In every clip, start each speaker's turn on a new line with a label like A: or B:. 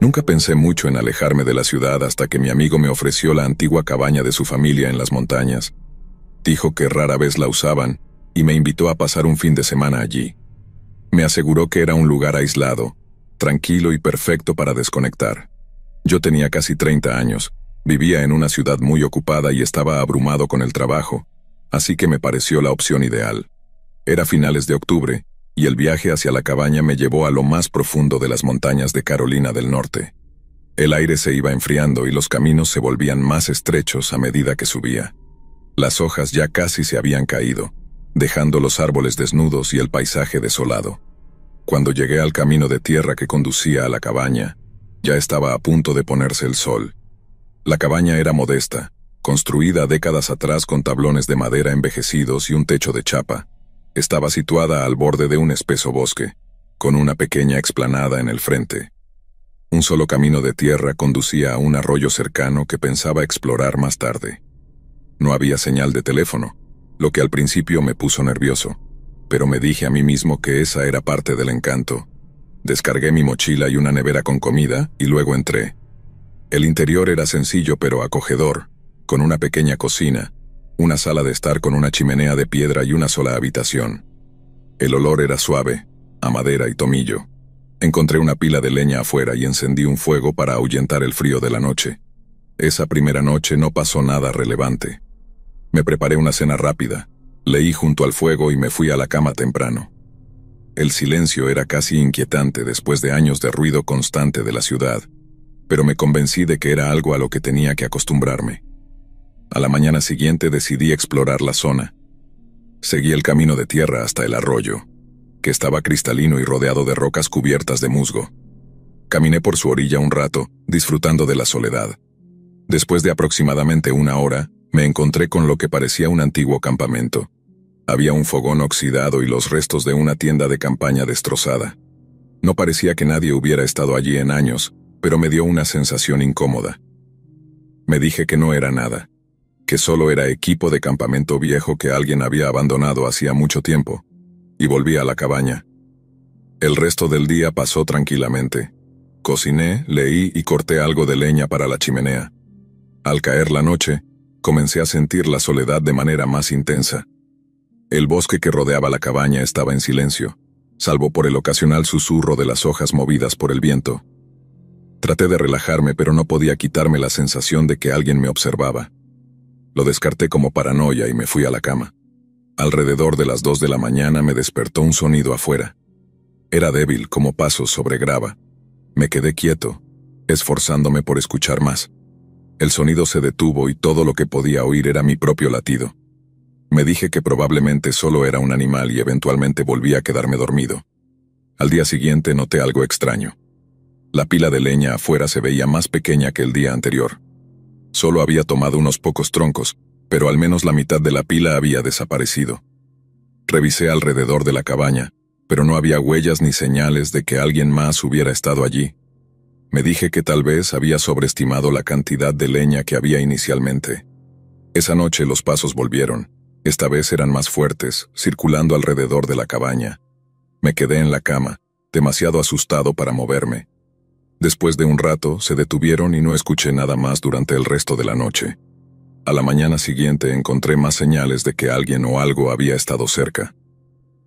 A: Nunca pensé mucho en alejarme de la ciudad hasta que mi amigo me ofreció la antigua cabaña de su familia en las montañas. Dijo que rara vez la usaban y me invitó a pasar un fin de semana allí. Me aseguró que era un lugar aislado, tranquilo y perfecto para desconectar. Yo tenía casi 30 años, vivía en una ciudad muy ocupada y estaba abrumado con el trabajo, así que me pareció la opción ideal. Era finales de octubre, y el viaje hacia la cabaña me llevó a lo más profundo de las montañas de Carolina del Norte. El aire se iba enfriando y los caminos se volvían más estrechos a medida que subía. Las hojas ya casi se habían caído, dejando los árboles desnudos y el paisaje desolado. Cuando llegué al camino de tierra que conducía a la cabaña, ya estaba a punto de ponerse el sol. La cabaña era modesta, construida décadas atrás con tablones de madera envejecidos y un techo de chapa. Estaba situada al borde de un espeso bosque, con una pequeña explanada en el frente. Un solo camino de tierra conducía a un arroyo cercano que pensaba explorar más tarde. No había señal de teléfono, lo que al principio me puso nervioso, pero me dije a mí mismo que esa era parte del encanto. Descargué mi mochila y una nevera con comida y luego entré. El interior era sencillo pero acogedor, con una pequeña cocina, una sala de estar con una chimenea de piedra y una sola habitación. El olor era suave, a madera y tomillo. Encontré una pila de leña afuera y encendí un fuego para ahuyentar el frío de la noche. Esa primera noche no pasó nada relevante. Me preparé una cena rápida, leí junto al fuego y me fui a la cama temprano. El silencio era casi inquietante después de años de ruido constante de la ciudad, pero me convencí de que era algo a lo que tenía que acostumbrarme. A la mañana siguiente decidí explorar la zona. Seguí el camino de tierra hasta el arroyo, que estaba cristalino y rodeado de rocas cubiertas de musgo. Caminé por su orilla un rato, disfrutando de la soledad. Después de aproximadamente una hora, me encontré con lo que parecía un antiguo campamento. Había un fogón oxidado y los restos de una tienda de campaña destrozada. No parecía que nadie hubiera estado allí en años, pero me dio una sensación incómoda. Me dije que no era nada, que solo era equipo de campamento viejo que alguien había abandonado hacía mucho tiempo, y volví a la cabaña. El resto del día pasó tranquilamente. Cociné, leí y corté algo de leña para la chimenea. Al caer la noche, comencé a sentir la soledad de manera más intensa. El bosque que rodeaba la cabaña estaba en silencio, salvo por el ocasional susurro de las hojas movidas por el viento. Traté de relajarme, pero no podía quitarme la sensación de que alguien me observaba. Lo descarté como paranoia y me fui a la cama. Alrededor de las 2 de la mañana me despertó un sonido afuera. Era débil, como pasos sobre grava. Me quedé quieto, esforzándome por escuchar más. El sonido se detuvo y todo lo que podía oír era mi propio latido. Me dije que probablemente solo era un animal y eventualmente volví a quedarme dormido. Al día siguiente noté algo extraño. La pila de leña afuera se veía más pequeña que el día anterior. Solo había tomado unos pocos troncos, pero al menos la mitad de la pila había desaparecido. Revisé alrededor de la cabaña, pero no había huellas ni señales de que alguien más hubiera estado allí. Me dije que tal vez había sobreestimado la cantidad de leña que había inicialmente. Esa noche los pasos volvieron. Esta vez eran más fuertes, circulando alrededor de la cabaña. Me quedé en la cama, demasiado asustado para moverme. Después de un rato, se detuvieron y no escuché nada más durante el resto de la noche. A la mañana siguiente encontré más señales de que alguien o algo había estado cerca.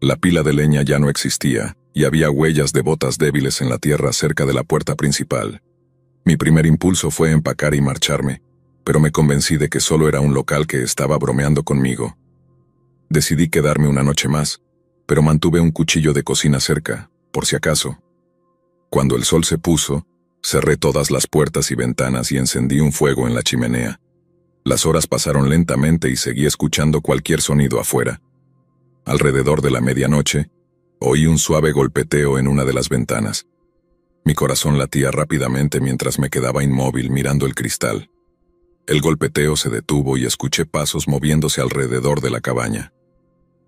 A: La pila de leña ya no existía, y había huellas de botas débiles en la tierra cerca de la puerta principal. Mi primer impulso fue empacar y marcharme, pero me convencí de que solo era un local que estaba bromeando conmigo. Decidí quedarme una noche más, pero mantuve un cuchillo de cocina cerca, por si acaso. Cuando el sol se puso, cerré todas las puertas y ventanas y encendí un fuego en la chimenea. Las horas pasaron lentamente y seguí escuchando cualquier sonido afuera. Alrededor de la medianoche, oí un suave golpeteo en una de las ventanas. Mi corazón latía rápidamente mientras me quedaba inmóvil mirando el cristal. El golpeteo se detuvo y escuché pasos moviéndose alrededor de la cabaña.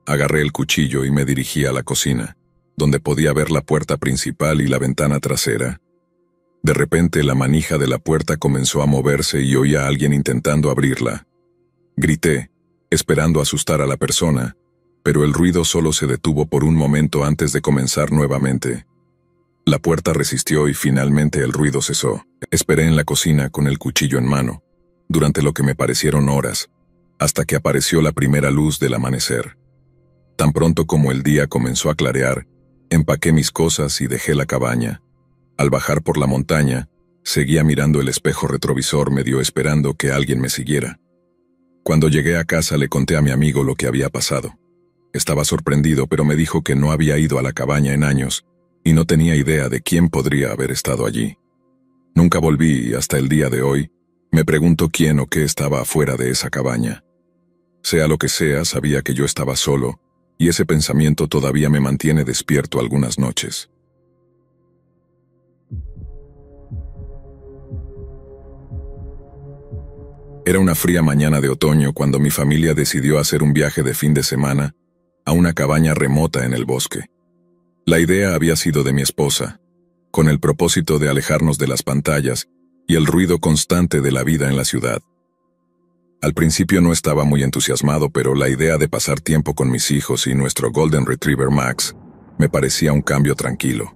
A: Agarré el cuchillo y me dirigí a la cocina, donde podía ver la puerta principal y la ventana trasera. De repente la manija de la puerta comenzó a moverse y oí a alguien intentando abrirla. Grité, esperando asustar a la persona, pero el ruido solo se detuvo por un momento antes de comenzar nuevamente. La puerta resistió y finalmente el ruido cesó. Esperé en la cocina con el cuchillo en mano, durante lo que me parecieron horas, hasta que apareció la primera luz del amanecer. Tan pronto como el día comenzó a clarear, empaqué mis cosas y dejé la cabaña. Al bajar por la montaña, seguía mirando el espejo retrovisor medio esperando que alguien me siguiera. Cuando llegué a casa le conté a mi amigo lo que había pasado. Estaba sorprendido, pero me dijo que no había ido a la cabaña en años y no tenía idea de quién podría haber estado allí. Nunca volví y hasta el día de hoy me pregunto quién o qué estaba afuera de esa cabaña. Sea lo que sea, sabía que yo estaba solo y ese pensamiento todavía me mantiene despierto algunas noches. Era una fría mañana de otoño cuando mi familia decidió hacer un viaje de fin de semana a una cabaña remota en el bosque. La idea había sido de mi esposa, con el propósito de alejarnos de las pantallas y el ruido constante de la vida en la ciudad. Al principio no estaba muy entusiasmado, pero la idea de pasar tiempo con mis hijos y nuestro Golden Retriever Max me parecía un cambio tranquilo.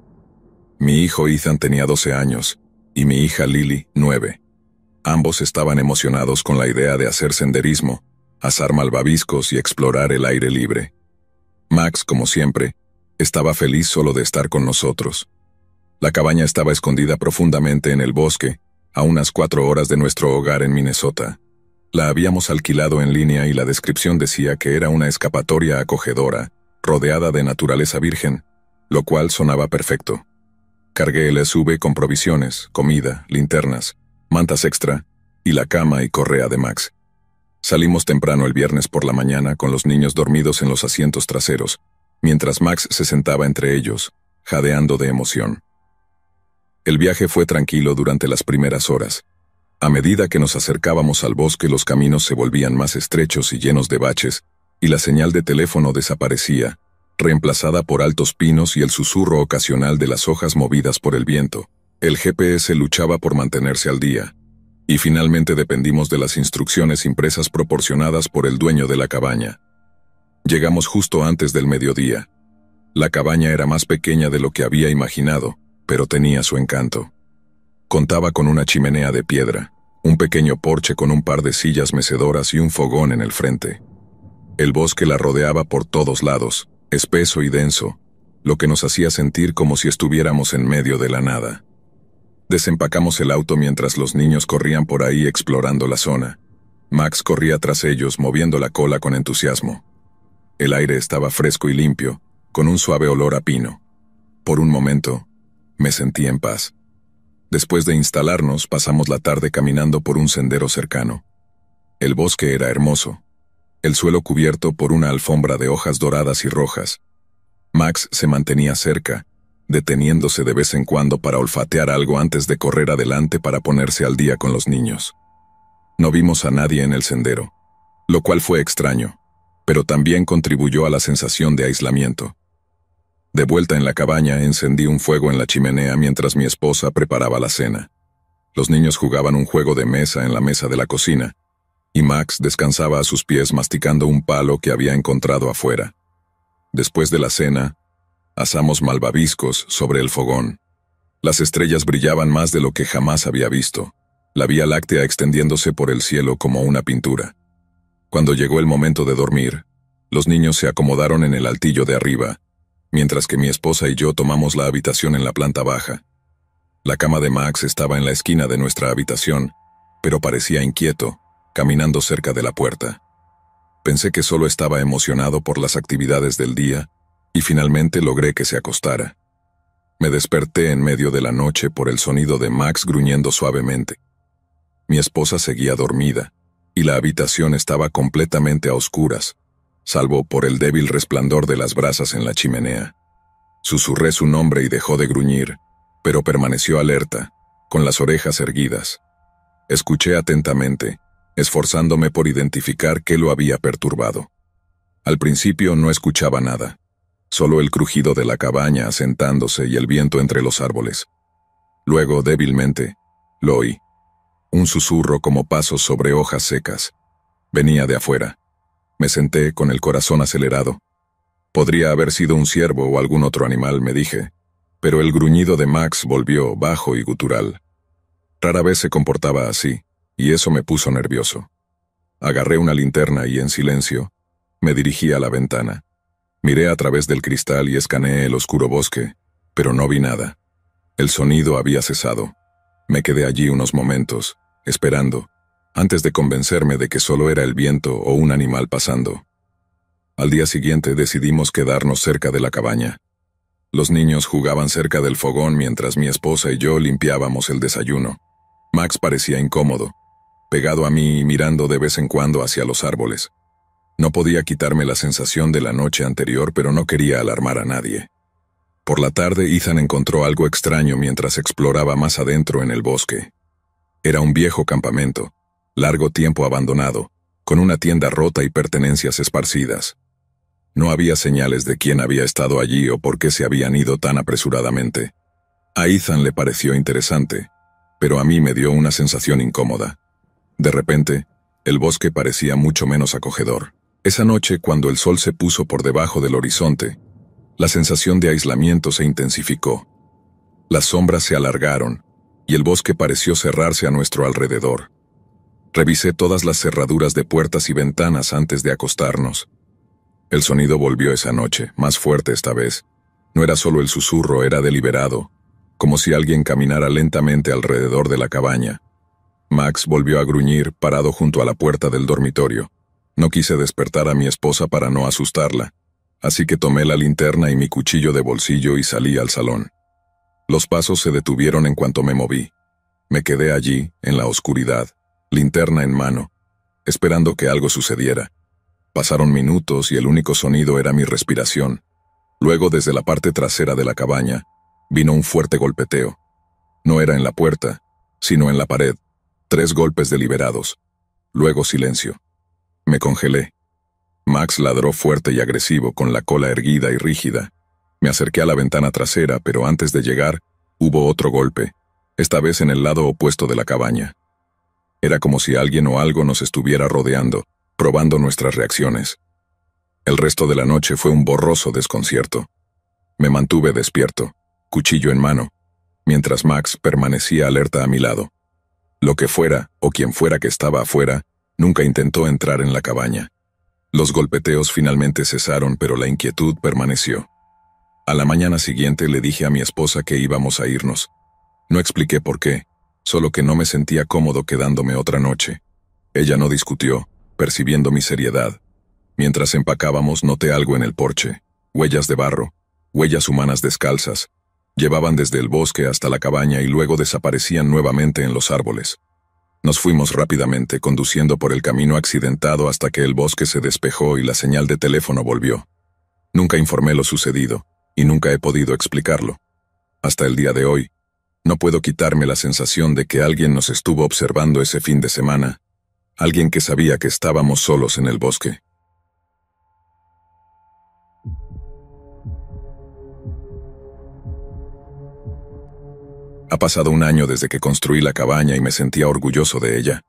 A: Mi hijo Ethan tenía 12 años y mi hija Lily, 9. Ambos estaban emocionados con la idea de hacer senderismo, asar malvaviscos y explorar el aire libre. Max, como siempre, estaba feliz solo de estar con nosotros. La cabaña estaba escondida profundamente en el bosque, a unas 4 horas de nuestro hogar en Minnesota. La habíamos alquilado en línea y la descripción decía que era una escapatoria acogedora, rodeada de naturaleza virgen, lo cual sonaba perfecto. Cargué el SUV con provisiones, comida, linternas, mantas extra y la cama y correa de Max. Salimos temprano el viernes por la mañana con los niños dormidos en los asientos traseros, mientras Max se sentaba entre ellos, jadeando de emoción. El viaje fue tranquilo durante las primeras horas. A medida que nos acercábamos al bosque, los caminos se volvían más estrechos y llenos de baches, y la señal de teléfono desaparecía, reemplazada por altos pinos y el susurro ocasional de las hojas movidas por el viento. El GPS luchaba por mantenerse al día, y finalmente dependimos de las instrucciones impresas proporcionadas por el dueño de la cabaña. Llegamos justo antes del mediodía. La cabaña era más pequeña de lo que había imaginado, pero tenía su encanto. Contaba con una chimenea de piedra, un pequeño porche con un par de sillas mecedoras y un fogón en el frente. El bosque la rodeaba por todos lados, espeso y denso, lo que nos hacía sentir como si estuviéramos en medio de la nada. Desempacamos el auto mientras los niños corrían por ahí explorando la zona. Max corría tras ellos, moviendo la cola con entusiasmo. El aire estaba fresco y limpio, con un suave olor a pino. Por un momento, me sentí en paz. Después de instalarnos, pasamos la tarde caminando por un sendero cercano. El bosque era hermoso, el suelo cubierto por una alfombra de hojas doradas y rojas. Max se mantenía cerca, deteniéndose de vez en cuando para olfatear algo antes de correr adelante para ponerse al día con los niños. No vimos a nadie en el sendero, lo cual fue extraño, pero también contribuyó a la sensación de aislamiento. De vuelta en la cabaña, encendí un fuego en la chimenea mientras mi esposa preparaba la cena. Los niños jugaban un juego de mesa en la mesa de la cocina, y Max descansaba a sus pies masticando un palo que había encontrado afuera. Después de la cena, asamos malvaviscos sobre el fogón. Las estrellas brillaban más de lo que jamás había visto, la Vía Láctea extendiéndose por el cielo como una pintura. Cuando llegó el momento de dormir, los niños se acomodaron en el altillo de arriba, mientras que mi esposa y yo tomamos la habitación en la planta baja. La cama de Max estaba en la esquina de nuestra habitación, pero parecía inquieto, caminando cerca de la puerta. Pensé que solo estaba emocionado por las actividades del día, y finalmente logré que se acostara. Me desperté en medio de la noche por el sonido de Max gruñendo suavemente. Mi esposa seguía dormida, y la habitación estaba completamente a oscuras, salvo por el débil resplandor de las brasas en la chimenea. Susurré su nombre y dejó de gruñir, pero permaneció alerta, con las orejas erguidas. Escuché atentamente, esforzándome por identificar qué lo había perturbado. Al principio no escuchaba nada, solo el crujido de la cabaña asentándose y el viento entre los árboles. Luego, débilmente, lo oí. Un susurro como pasos sobre hojas secas. Venía de afuera. Me senté con el corazón acelerado. Podría haber sido un ciervo o algún otro animal, me dije, Pero el gruñido de Max volvió bajo y gutural. Rara vez se comportaba así, y eso me puso nervioso. Agarré una linterna y, en silencio, me dirigí a la ventana. Miré a través del cristal y escaneé el oscuro bosque, pero no vi nada. El sonido había cesado. Me quedé allí unos momentos, esperando, antes de convencerme de que solo era el viento o un animal pasando. Al día siguiente decidimos quedarnos cerca de la cabaña. Los niños jugaban cerca del fogón mientras mi esposa y yo limpiábamos el desayuno. Max parecía incómodo, pegado a mí y mirando de vez en cuando hacia los árboles. No podía quitarme la sensación de la noche anterior, pero no quería alarmar a nadie. Por la tarde, Ethan encontró algo extraño mientras exploraba más adentro en el bosque. Era un viejo campamento, largo tiempo abandonado, con una tienda rota y pertenencias esparcidas. No había señales de quién había estado allí o por qué se habían ido tan apresuradamente. A Ethan le pareció interesante, pero a mí me dio una sensación incómoda. De repente, el bosque parecía mucho menos acogedor. Esa noche, cuando el sol se puso por debajo del horizonte, la sensación de aislamiento se intensificó. Las sombras se alargaron, y el bosque pareció cerrarse a nuestro alrededor. Revisé todas las cerraduras de puertas y ventanas antes de acostarnos. El sonido volvió esa noche, más fuerte esta vez. No era solo el susurro, era deliberado, como si alguien caminara lentamente alrededor de la cabaña. Max volvió a gruñir, parado junto a la puerta del dormitorio. No quise despertar a mi esposa para no asustarla, así que tomé la linterna y mi cuchillo de bolsillo y salí al salón. Los pasos se detuvieron en cuanto me moví. Me quedé allí, en la oscuridad, linterna en mano, esperando que algo sucediera. Pasaron minutos y el único sonido era mi respiración. Luego, desde la parte trasera de la cabaña, vino un fuerte golpeteo. No era en la puerta, sino en la pared. 3 golpes deliberados. Luego silencio. Me congelé. Max ladró fuerte y agresivo, con la cola erguida y rígida. Me acerqué a la ventana trasera, pero antes de llegar, hubo otro golpe, esta vez en el lado opuesto de la cabaña. Era como si alguien o algo nos estuviera rodeando, probando nuestras reacciones. El resto de la noche fue un borroso desconcierto. Me mantuve despierto, cuchillo en mano, mientras Max permanecía alerta a mi lado. Lo que fuera, o quien fuera que estaba afuera, nunca intentó entrar en la cabaña. Los golpeteos finalmente cesaron, pero la inquietud permaneció. A la mañana siguiente le dije a mi esposa que íbamos a irnos. No expliqué por qué, solo que no me sentía cómodo quedándome otra noche. Ella no discutió, percibiendo mi seriedad. Mientras empacábamos, noté algo en el porche: huellas de barro, huellas humanas descalzas. Llevaban desde el bosque hasta la cabaña y luego desaparecían nuevamente en los árboles. Nos fuimos rápidamente, conduciendo por el camino accidentado hasta que el bosque se despejó y la señal de teléfono volvió. Nunca informé lo sucedido, y nunca he podido explicarlo. Hasta el día de hoy, no puedo quitarme la sensación de que alguien nos estuvo observando ese fin de semana, alguien que sabía que estábamos solos en el bosque. Ha pasado un año desde que construí la cabaña y me sentía orgulloso de ella.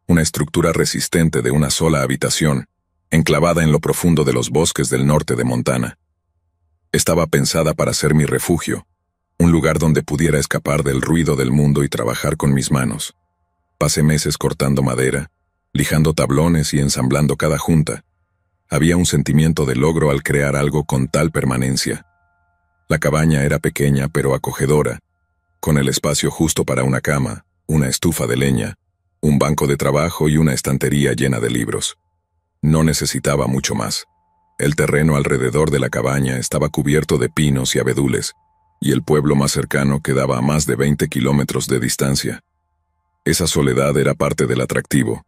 A: Una estructura resistente de una sola habitación, enclavada en lo profundo de los bosques del norte de Montana. Estaba pensada para ser mi refugio, un lugar donde pudiera escapar del ruido del mundo y trabajar con mis manos. Pasé meses cortando madera, lijando tablones y ensamblando cada junta. Había un sentimiento de logro al crear algo con tal permanencia. La cabaña era pequeña pero acogedora, con el espacio justo para una cama, una estufa de leña, un banco de trabajo y una estantería llena de libros. No necesitaba mucho más. El terreno alrededor de la cabaña estaba cubierto de pinos y abedules, y el pueblo más cercano quedaba a más de 20 kilómetros de distancia. Esa soledad era parte del atractivo.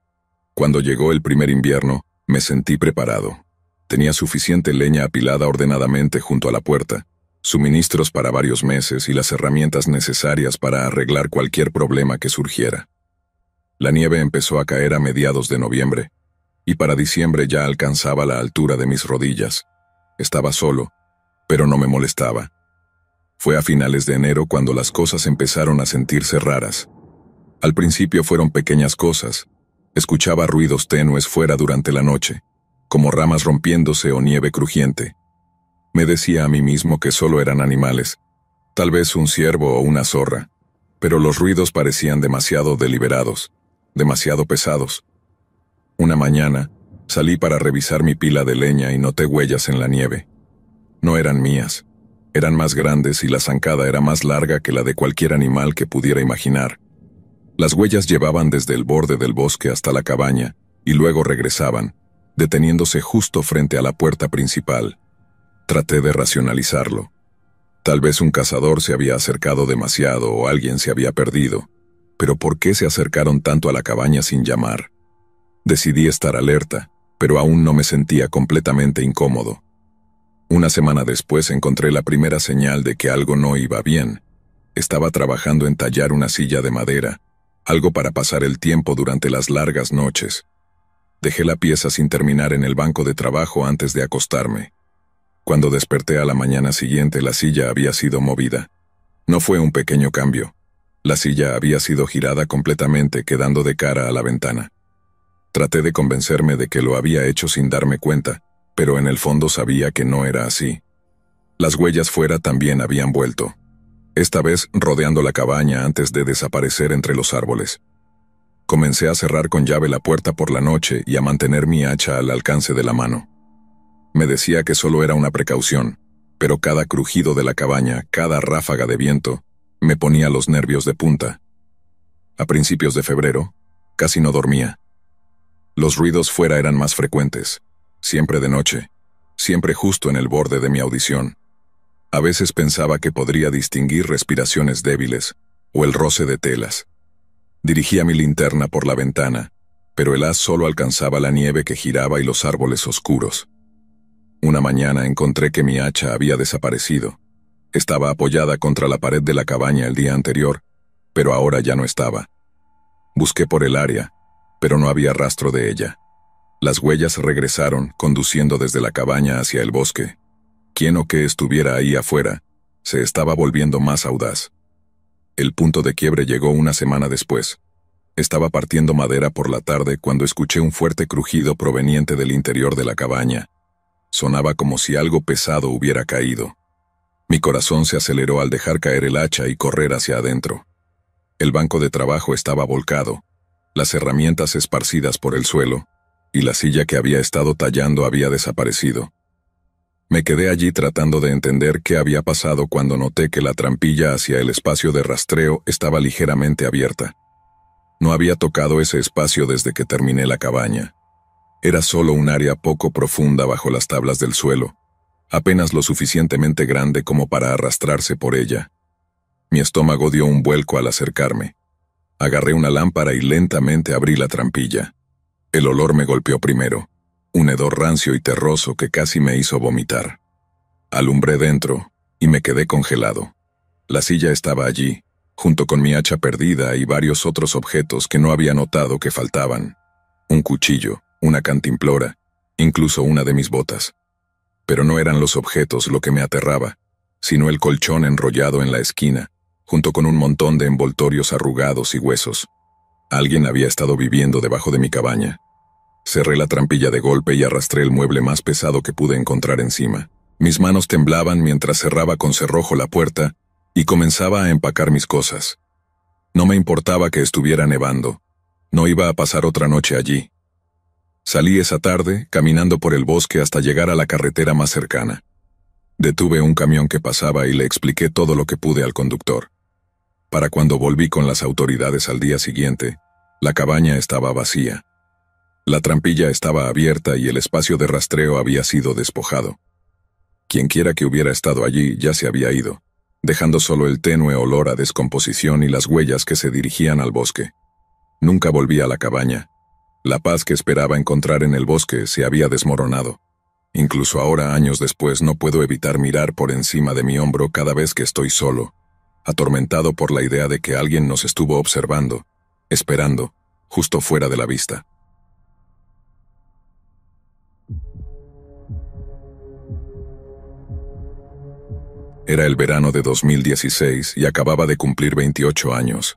A: Cuando llegó el primer invierno, me sentí preparado. Tenía suficiente leña apilada ordenadamente junto a la puerta, suministros para varios meses y las herramientas necesarias para arreglar cualquier problema que surgiera. La nieve empezó a caer a mediados de noviembre, y para diciembre ya alcanzaba la altura de mis rodillas. Estaba solo, pero no me molestaba. Fue a finales de enero cuando las cosas empezaron a sentirse raras. Al principio fueron pequeñas cosas. Escuchaba ruidos tenues fuera durante la noche, como ramas rompiéndose o nieve crujiente. Me decía a mí mismo que solo eran animales, Tal vez un ciervo o una zorra, pero los ruidos parecían demasiado deliberados, demasiado pesados. Una mañana, salí para revisar mi pila de leña y noté huellas en la nieve. No eran mías, eran más grandes y la zancada era más larga que la de cualquier animal que pudiera imaginar. Las huellas llevaban desde el borde del bosque hasta la cabaña, y luego regresaban, deteniéndose justo frente a la puerta principal. Traté de racionalizarlo. Tal vez un cazador se había acercado demasiado o alguien se había perdido, pero ¿por qué se acercaron tanto a la cabaña sin llamar? Decidí estar alerta, pero aún no me sentía completamente incómodo. Una semana después encontré la primera señal de que algo no iba bien. Estaba trabajando en tallar una silla de madera, algo para pasar el tiempo durante las largas noches. Dejé la pieza sin terminar en el banco de trabajo antes de acostarme. Cuando desperté a la mañana siguiente, la silla había sido movida. No fue un pequeño cambio. La silla había sido girada completamente, quedando de cara a la ventana. Traté de convencerme de que lo había hecho sin darme cuenta, pero en el fondo sabía que no era así. Las huellas fuera también habían vuelto. Esta vez rodeando la cabaña antes de desaparecer entre los árboles. Comencé a cerrar con llave la puerta por la noche y a mantener mi hacha al alcance de la mano. Me decía que solo era una precaución, pero cada crujido de la cabaña, cada ráfaga de viento, me ponía los nervios de punta. A principios de febrero, casi no dormía. Los ruidos fuera eran más frecuentes, siempre de noche, siempre justo en el borde de mi audición. A veces pensaba que podría distinguir respiraciones débiles o el roce de telas. Dirigía mi linterna por la ventana, pero el haz solo alcanzaba la nieve que giraba y los árboles oscuros. Una mañana encontré que mi hacha había desaparecido. Estaba apoyada contra la pared de la cabaña el día anterior, pero ahora ya no estaba. Busqué por el área, pero no había rastro de ella. Las huellas regresaron, conduciendo desde la cabaña hacia el bosque. Quien o qué estuviera ahí afuera, se estaba volviendo más audaz. El punto de quiebre llegó una semana después. Estaba partiendo madera por la tarde cuando escuché un fuerte crujido proveniente del interior de la cabaña. Sonaba como si algo pesado hubiera caído. Mi corazón se aceleró al dejar caer el hacha y correr hacia adentro. El banco de trabajo estaba volcado, las herramientas esparcidas por el suelo, y la silla que había estado tallando había desaparecido. Me quedé allí tratando de entender qué había pasado cuando noté que la trampilla hacia el espacio de rastreo estaba ligeramente abierta. No había tocado ese espacio desde que terminé la cabaña. Era solo un área poco profunda bajo las tablas del suelo, apenas lo suficientemente grande como para arrastrarse por ella. Mi estómago dio un vuelco al acercarme. Agarré una lámpara y lentamente abrí la trampilla. El olor me golpeó primero, un hedor rancio y terroso que casi me hizo vomitar. Alumbré dentro y me quedé congelado. La silla estaba allí, junto con mi hacha perdida y varios otros objetos que no había notado que faltaban. Un cuchillo, una cantimplora, incluso una de mis botas. Pero no eran los objetos lo que me aterraba, sino el colchón enrollado en la esquina, junto con un montón de envoltorios arrugados y huesos. Alguien había estado viviendo debajo de mi cabaña. Cerré la trampilla de golpe y arrastré el mueble más pesado que pude encontrar encima. Mis manos temblaban mientras cerraba con cerrojo la puerta y comenzaba a empacar mis cosas. No me importaba que estuviera nevando. No iba a pasar otra noche allí. Salí esa tarde, caminando por el bosque hasta llegar a la carretera más cercana. Detuve un camión que pasaba y le expliqué todo lo que pude al conductor. Para cuando volví con las autoridades al día siguiente, la cabaña estaba vacía. La trampilla estaba abierta y el espacio de rastreo había sido despojado. Quienquiera que hubiera estado allí ya se había ido, dejando solo el tenue olor a descomposición y las huellas que se dirigían al bosque. Nunca volví a la cabaña. La paz que esperaba encontrar en el bosque se había desmoronado. Incluso ahora, años después, no puedo evitar mirar por encima de mi hombro cada vez que estoy solo, atormentado por la idea de que alguien nos estuvo observando, esperando, justo fuera de la vista. Era el verano de 2016 y acababa de cumplir 28 años.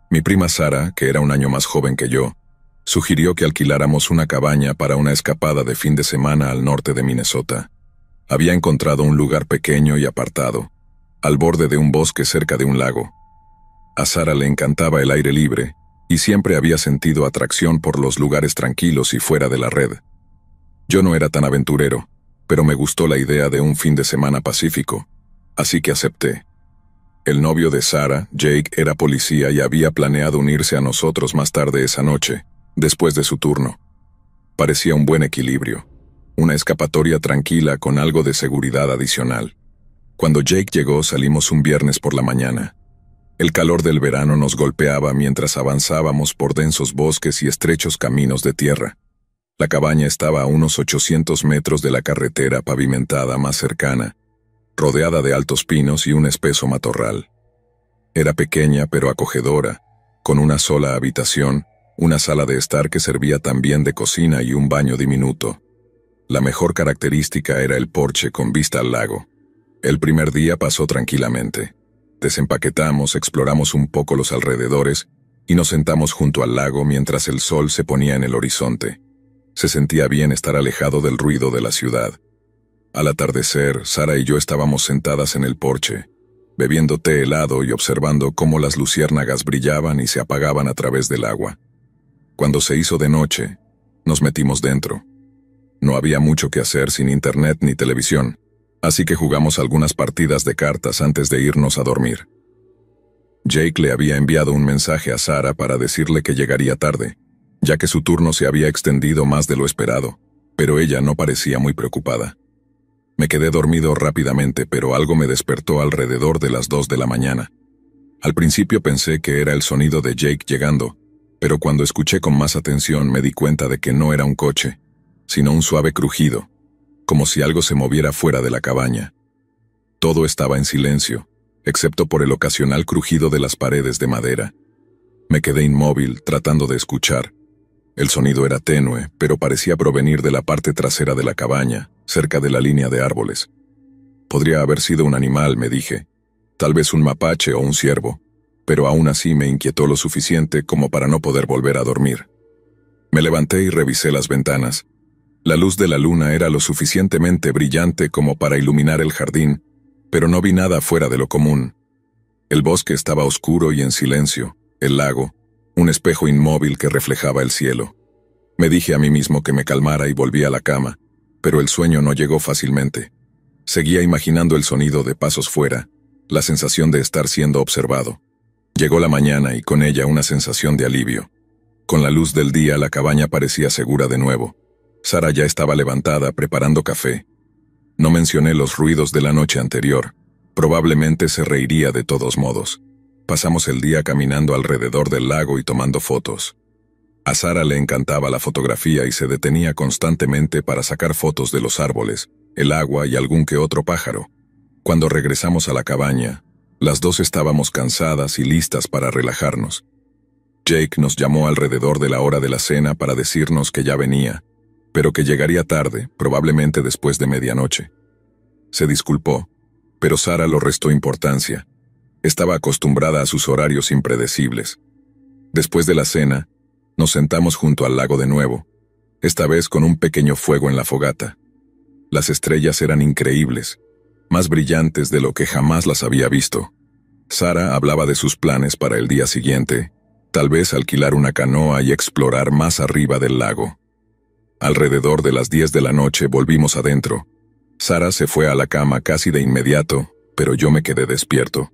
A: Mi prima Sara, que era un año más joven que yo, sugirió que alquiláramos una cabaña para una escapada de fin de semana al norte de Minnesota. Había encontrado un lugar pequeño y apartado. al borde de un bosque cerca de un lago. A Sara le encantaba el aire libre, y siempre había sentido atracción por los lugares tranquilos y fuera de la red. Yo no era tan aventurero, pero me gustó la idea de un fin de semana pacífico, así que acepté. El novio de Sara, Jake, era policía y había planeado unirse a nosotros más tarde esa noche, después de su turno. Parecía un buen equilibrio, una escapatoria tranquila con algo de seguridad adicional. Cuando Jake llegó salimos un viernes por la mañana. El calor del verano nos golpeaba mientras avanzábamos por densos bosques y estrechos caminos de tierra. La cabaña estaba a unos 800 metros de la carretera pavimentada más cercana, rodeada de altos pinos y un espeso matorral. Era pequeña pero acogedora, con una sola habitación, una sala de estar que servía también de cocina y un baño diminuto. La mejor característica era el porche con vista al lago. El primer día pasó tranquilamente. Desempaquetamos, exploramos un poco los alrededores y nos sentamos junto al lago mientras el sol se ponía en el horizonte. Se sentía bien estar alejado del ruido de la ciudad. Al atardecer, Sara y yo estábamos sentadas en el porche, bebiendo té helado y observando cómo las luciérnagas brillaban y se apagaban a través del agua. Cuando se hizo de noche, nos metimos dentro. No había mucho que hacer sin internet ni televisión, así que jugamos algunas partidas de cartas antes de irnos a dormir. Jake le había enviado un mensaje a Sara para decirle que llegaría tarde, ya que su turno se había extendido más de lo esperado, pero ella no parecía muy preocupada. Me quedé dormido rápidamente, pero algo me despertó alrededor de las 2 de la mañana. Al principio pensé que era el sonido de Jake llegando, pero cuando escuché con más atención me di cuenta de que no era un coche, sino un suave crujido, como si algo se moviera fuera de la cabaña. Todo estaba en silencio, excepto por el ocasional crujido de las paredes de madera. Me quedé inmóvil, tratando de escuchar. El sonido era tenue, pero parecía provenir de la parte trasera de la cabaña, cerca de la línea de árboles. Podría haber sido un animal, me dije, tal vez un mapache o un ciervo, pero aún así me inquietó lo suficiente como para no poder volver a dormir. Me levanté y revisé las ventanas. La luz de la luna era lo suficientemente brillante como para iluminar el jardín, pero no vi nada fuera de lo común. El bosque estaba oscuro y en silencio, el lago, un espejo inmóvil que reflejaba el cielo. Me dije a mí mismo que me calmara y volví a la cama, pero el sueño no llegó fácilmente. Seguía imaginando el sonido de pasos fuera, la sensación de estar siendo observado. Llegó la mañana y con ella una sensación de alivio. Con la luz del día la cabaña parecía segura de nuevo. Sara ya estaba levantada preparando café. No mencioné los ruidos de la noche anterior. Probablemente se reiría de todos modos. Pasamos el día caminando alrededor del lago y tomando fotos. A Sara le encantaba la fotografía y se detenía constantemente para sacar fotos de los árboles, el agua y algún que otro pájaro. Cuando regresamos a la cabaña, las dos estábamos cansadas y listas para relajarnos. Jake nos llamó alrededor de la hora de la cena para decirnos que ya venía, pero que llegaría tarde, probablemente después de medianoche. Se disculpó, pero Sara lo restó importancia. Estaba acostumbrada a sus horarios impredecibles. Después de la cena, nos sentamos junto al lago de nuevo, esta vez con un pequeño fuego en la fogata. Las estrellas eran increíbles, más brillantes de lo que jamás las había visto. Sara hablaba de sus planes para el día siguiente, tal vez alquilar una canoa y explorar más arriba del lago. Alrededor de las 10 de la noche volvimos adentro. Sara se fue a la cama casi de inmediato, pero yo me quedé despierto,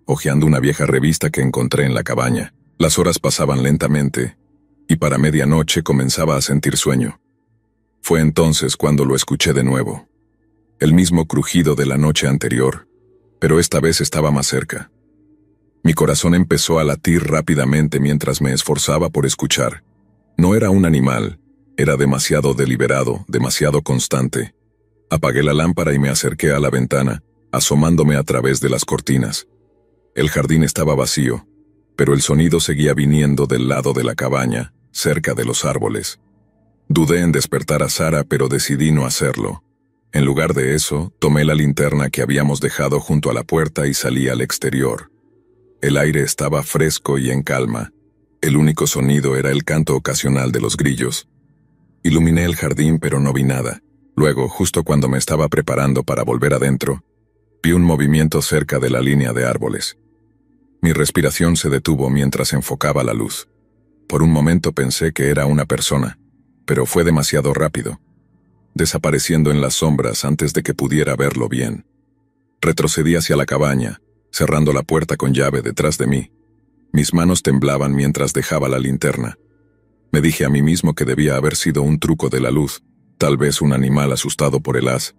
A: hojeando una vieja revista que encontré en la cabaña. Las horas pasaban lentamente, y para medianoche comenzaba a sentir sueño. Fue entonces cuando lo escuché de nuevo. El mismo crujido de la noche anterior, pero esta vez estaba más cerca. Mi corazón empezó a latir rápidamente mientras me esforzaba por escuchar. No era un animal, era demasiado deliberado, demasiado constante. Apagué la lámpara y me acerqué a la ventana, asomándome a través de las cortinas. El jardín estaba vacío, pero el sonido seguía viniendo del lado de la cabaña, cerca de los árboles. Dudé en despertar a Sara, pero decidí no hacerlo. En lugar de eso, tomé la linterna que habíamos dejado junto a la puerta y salí al exterior. El aire estaba fresco y en calma. El único sonido era el canto ocasional de los grillos. Iluminé el jardín, pero no vi nada. Luego, justo cuando me estaba preparando para volver adentro, Vi un movimiento cerca de la línea de árboles. Mi respiración se detuvo mientras enfocaba la luz. Por un momento pensé que era una persona, pero fue demasiado rápido, desapareciendo en las sombras antes de que pudiera verlo bien. Retrocedí hacia la cabaña, cerrando la puerta con llave detrás de mí. Mis manos temblaban mientras dejaba la linterna. Me dije a mí mismo que debía haber sido un truco de la luz, tal vez un animal asustado por el haz,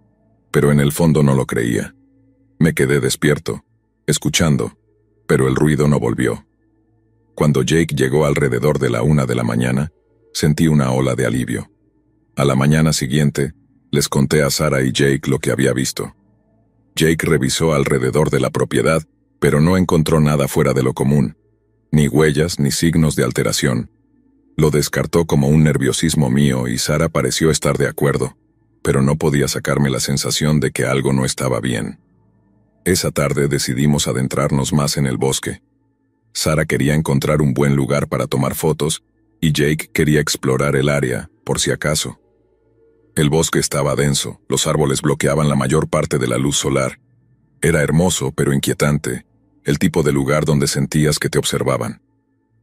A: pero en el fondo no lo creía. Me quedé despierto, escuchando, pero el ruido no volvió. Cuando Jake llegó alrededor de la 1 de la mañana, sentí una ola de alivio. A la mañana siguiente, les conté a Sarah y Jake lo que había visto. Jake revisó alrededor de la propiedad, pero no encontró nada fuera de lo común, ni huellas ni signos de alteración. Lo descartó como un nerviosismo mío y Sarah pareció estar de acuerdo, pero no podía sacarme la sensación de que algo no estaba bien. Esa tarde decidimos adentrarnos más en el bosque. Sarah quería encontrar un buen lugar para tomar fotos y Jake quería explorar el área, por si acaso. El bosque estaba denso, los árboles bloqueaban la mayor parte de la luz solar. Era hermoso, pero inquietante, el tipo de lugar donde sentías que te observaban.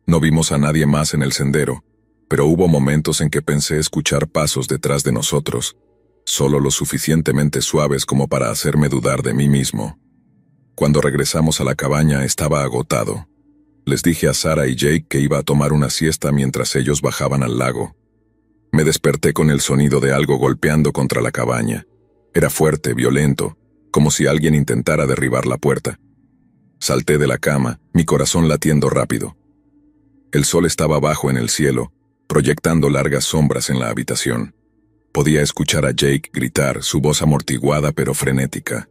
A: No vimos a nadie más en el sendero, pero hubo momentos en que pensé escuchar pasos detrás de nosotros, solo lo suficientemente suaves como para hacerme dudar de mí mismo. Cuando regresamos a la cabaña estaba agotado. Les dije a Sarah y Jake que iba a tomar una siesta mientras ellos bajaban al lago. Me desperté con el sonido de algo golpeando contra la cabaña. Era fuerte, violento, como si alguien intentara derribar la puerta. Salté de la cama, mi corazón latiendo rápido. El sol estaba bajo en el cielo, proyectando largas sombras en la habitación. Podía escuchar a Jake gritar, su voz amortiguada pero frenética.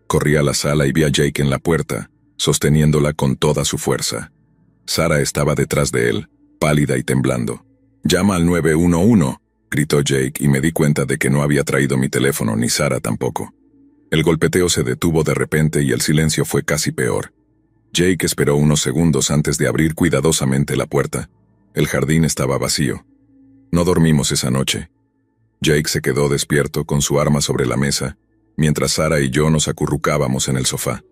A: Corrí a la sala y vi a Jake en la puerta, sosteniéndola con toda su fuerza. Sarah estaba detrás de él, pálida y temblando. «Llama al 911», gritó Jake y me di cuenta de que no había traído mi teléfono ni Sarah tampoco. El golpeteo se detuvo de repente y el silencio fue casi peor. Jake esperó unos segundos antes de abrir cuidadosamente la puerta. El jardín estaba vacío. No dormimos esa noche. Jake se quedó despierto con su arma sobre la mesa, mientras Sarah y yo nos acurrucábamos en el sofá.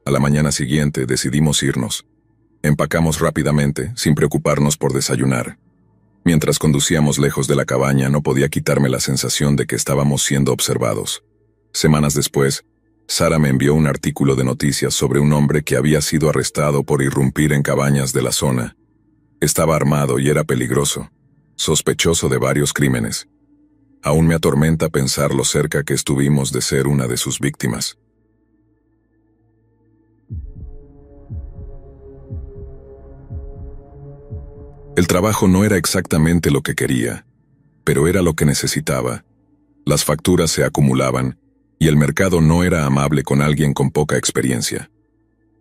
A: A la mañana siguiente decidimos irnos. Empacamos rápidamente, sin preocuparnos por desayunar. Mientras conducíamos lejos de la cabaña, no podía quitarme la sensación de que estábamos siendo observados. Semanas después, Sarah me envió un artículo de noticias sobre un hombre que había sido arrestado por irrumpir en cabañas de la zona. Estaba armado y era peligroso, sospechoso de varios crímenes. Aún me atormenta pensar lo cerca que estuvimos de ser una de sus víctimas. El trabajo no era exactamente lo que quería, pero era lo que necesitaba. Las facturas se acumulaban, y el mercado no era amable con alguien con poca experiencia.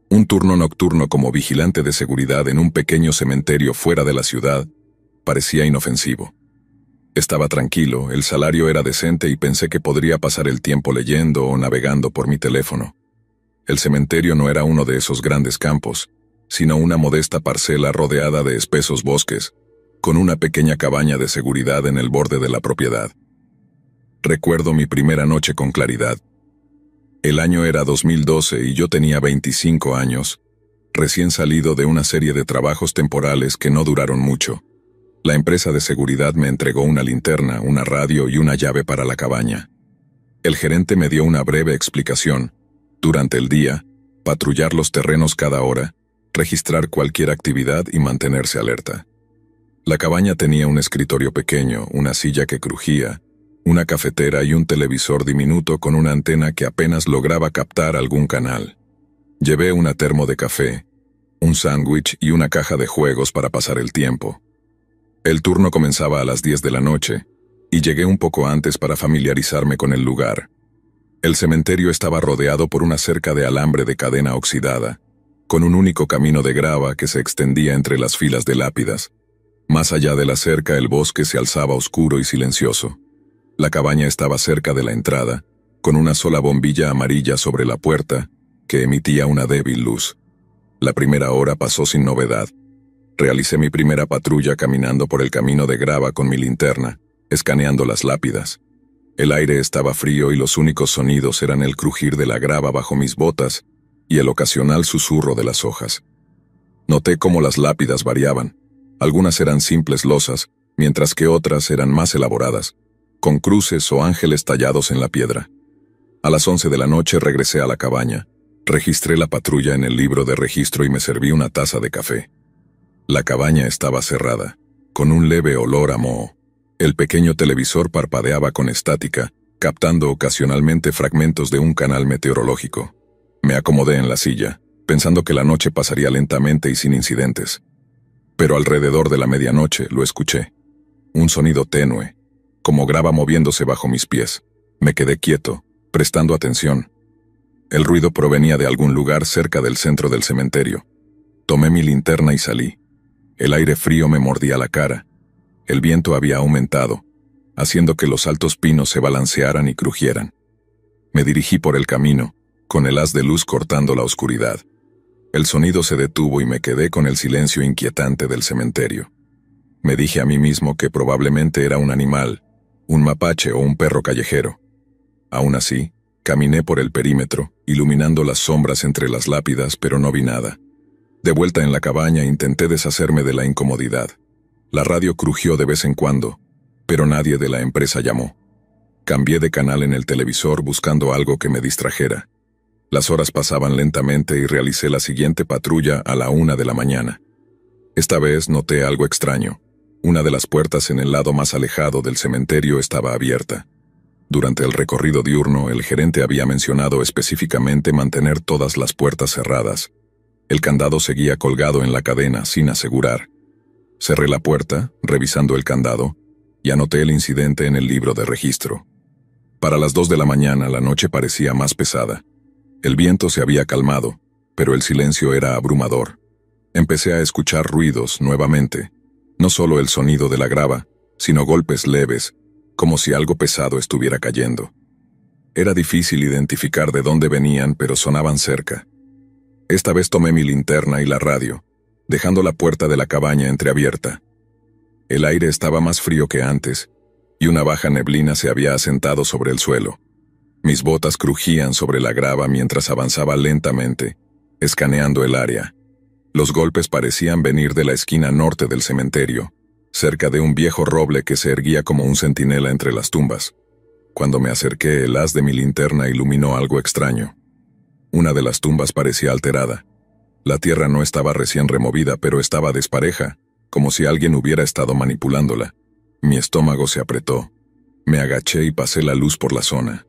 A: Un turno nocturno como vigilante de seguridad en un pequeño cementerio fuera de la ciudad parecía inofensivo. Estaba tranquilo, el salario era decente y pensé que podría pasar el tiempo leyendo o navegando por mi teléfono. El cementerio no era uno de esos grandes campos, sino una modesta parcela rodeada de espesos bosques, con una pequeña cabaña de seguridad en el borde de la propiedad. Recuerdo mi primera noche con claridad. El año era 2012 y yo tenía 25 años, recién salido de una serie de trabajos temporales que no duraron mucho. La empresa de seguridad me entregó una linterna, una radio y una llave para la cabaña. El gerente me dio una breve explicación. Durante el día, patrullar los terrenos cada hora, registrar cualquier actividad y mantenerse alerta. La cabaña tenía un escritorio pequeño, una silla que crujía, una cafetera y un televisor diminuto con una antena que apenas lograba captar algún canal. Llevé una termo de café, un sándwich y una caja de juegos para pasar el tiempo. El turno comenzaba a las 10 de la noche, y llegué un poco antes para familiarizarme con el lugar. El cementerio estaba rodeado por una cerca de alambre de cadena oxidada, con un único camino de grava que se extendía entre las filas de lápidas. Más allá de la cerca, el bosque se alzaba oscuro y silencioso. La cabaña estaba cerca de la entrada, con una sola bombilla amarilla sobre la puerta, que emitía una débil luz. La primera hora pasó sin novedad. Realicé mi primera patrulla caminando por el camino de grava con mi linterna, escaneando las lápidas. El aire estaba frío y los únicos sonidos eran el crujir de la grava bajo mis botas y el ocasional susurro de las hojas. Noté cómo las lápidas variaban. Algunas eran simples losas, mientras que otras eran más elaboradas, con cruces o ángeles tallados en la piedra. A las 11 de la noche regresé a la cabaña, registré la patrulla en el libro de registro y me serví una taza de café. La cabaña estaba cerrada, con un leve olor a moho. El pequeño televisor parpadeaba con estática, captando ocasionalmente fragmentos de un canal meteorológico. Me acomodé en la silla, pensando que la noche pasaría lentamente y sin incidentes. Pero alrededor de la medianoche lo escuché. Un sonido tenue, como grava moviéndose bajo mis pies. Me quedé quieto, prestando atención. El ruido provenía de algún lugar cerca del centro del cementerio. Tomé mi linterna y salí. El aire frío me mordía la cara. El viento había aumentado, haciendo que los altos pinos se balancearan y crujieran. Me dirigí por el camino, con el haz de luz cortando la oscuridad. El sonido se detuvo y me quedé con el silencio inquietante del cementerio. Me dije a mí mismo que probablemente era un animal, un mapache o un perro callejero. Aún así, caminé por el perímetro, iluminando las sombras entre las lápidas, pero no vi nada. De vuelta en la cabaña intenté deshacerme de la incomodidad. La radio crujió de vez en cuando, pero nadie de la empresa llamó. Cambié de canal en el televisor buscando algo que me distrajera. Las horas pasaban lentamente y realicé la siguiente patrulla a la 1 de la mañana. Esta vez noté algo extraño. Una de las puertas en el lado más alejado del cementerio estaba abierta. Durante el recorrido diurno, el gerente había mencionado específicamente mantener todas las puertas cerradas. El candado seguía colgado en la cadena, sin asegurar. Cerré la puerta, revisando el candado, y anoté el incidente en el libro de registro. Para las 2 de la mañana, la noche parecía más pesada. El viento se había calmado, pero el silencio era abrumador. Empecé a escuchar ruidos nuevamente, no solo el sonido de la grava, sino golpes leves, como si algo pesado estuviera cayendo. Era difícil identificar de dónde venían, pero sonaban cerca. Esta vez tomé mi linterna y la radio, dejando la puerta de la cabaña entreabierta. El aire estaba más frío que antes, y una baja neblina se había asentado sobre el suelo. Mis botas crujían sobre la grava mientras avanzaba lentamente, escaneando el área. Los golpes parecían venir de la esquina norte del cementerio, cerca de un viejo roble que se erguía como un centinela entre las tumbas. Cuando me acerqué, el haz de mi linterna iluminó algo extraño. Una de las tumbas parecía alterada. La tierra no estaba recién removida, pero estaba despareja, como si alguien hubiera estado manipulándola. Mi estómago se apretó. Me agaché y pasé la luz por la zona.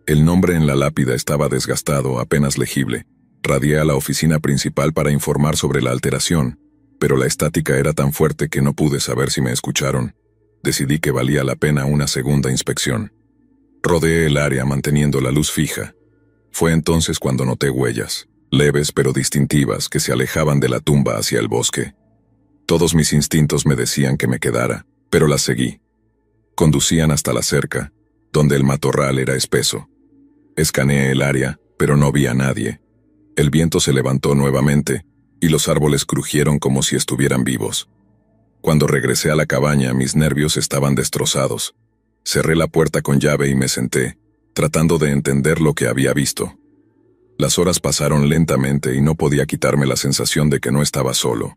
A: El nombre en la lápida estaba desgastado, apenas legible. Radié a la oficina principal para informar sobre la alteración, pero la estática era tan fuerte que no pude saber si me escucharon. Decidí que valía la pena una segunda inspección. Rodeé el área manteniendo la luz fija. Fue entonces cuando noté huellas, leves pero distintivas, que se alejaban de la tumba hacia el bosque. Todos mis instintos me decían que me quedara, pero las seguí. Conducían hasta la cerca, donde el matorral era espeso. Escaneé el área, pero no vi a nadie. El viento se levantó nuevamente, y los árboles crujieron como si estuvieran vivos. Cuando regresé a la cabaña, mis nervios estaban destrozados. Cerré la puerta con llave y me senté, tratando de entender lo que había visto. Las horas pasaron lentamente y no podía quitarme la sensación de que no estaba solo.